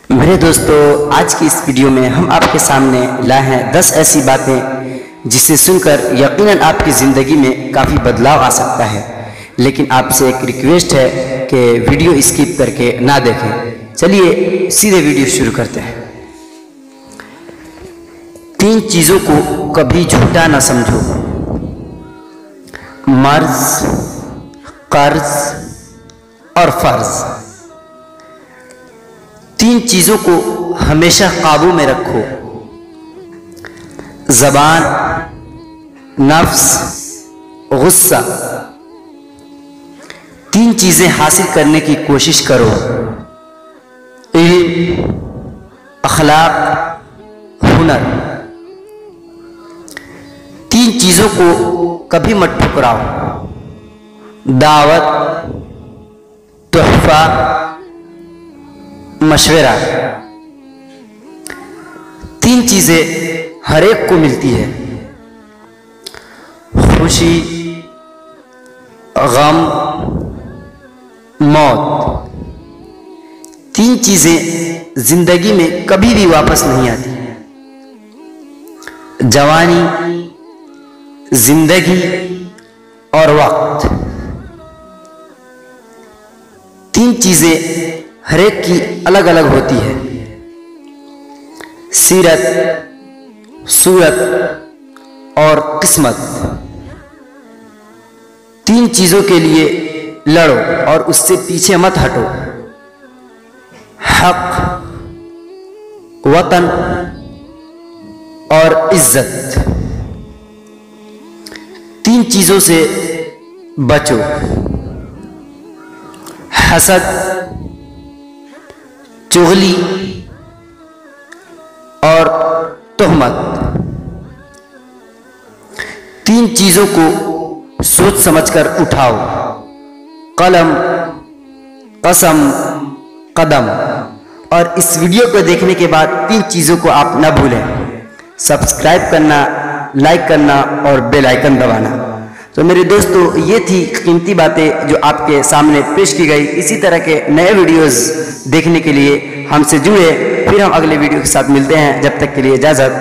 मेरे दोस्तों, आज की इस वीडियो में हम आपके सामने लाए हैं 10 ऐसी बातें जिसे सुनकर यकीनन आपकी ज़िंदगी में काफ़ी बदलाव आ सकता है। लेकिन आपसे एक रिक्वेस्ट है कि वीडियो स्किप करके ना देखें। चलिए सीधे वीडियो शुरू करते हैं। 3 चीज़ों को कभी झूठा ना समझो: मर्ज, कर्ज और फर्ज। 3 चीज़ों को हमेशा काबू में रखो: ज़बान, नफ्स, गुस्सा। 3 चीज़ें हासिल करने की कोशिश करो: इल्म, अखलाक, हुनर। 3 चीज़ों को कभी मत ठुकराओ: दावत, तोहफा, मशवरा। 3 चीज़ें हर एक को मिलती है: खुशी, गम, मौत। 3 चीज़ें जिंदगी में कभी भी वापस नहीं आती: जवानी, जिंदगी और वक्त। 3 चीज़ें हर एक की अलग अलग होती है: सीरत, सूरत और किस्मत। 3 चीज़ों के लिए लड़ो और उससे पीछे मत हटो: हक, वतन और इज्जत। 3 चीज़ों से बचो: हसद, चुगली और तोहमत। 3 चीज़ों को सोच समझकर उठाओ: कलम, कसम, कदम। और इस वीडियो को देखने के बाद 3 चीज़ों को आप न भूलें: सब्सक्राइब करना, लाइक करना और बेल आइकन दबाना। तो मेरे दोस्तों, ये थी कीमती बातें जो आपके सामने पेश की गई। इसी तरह के नए वीडियोस देखने के लिए हमसे जुड़े। फिर हम अगले वीडियो के साथ मिलते हैं। जब तक के लिए इजाज़त।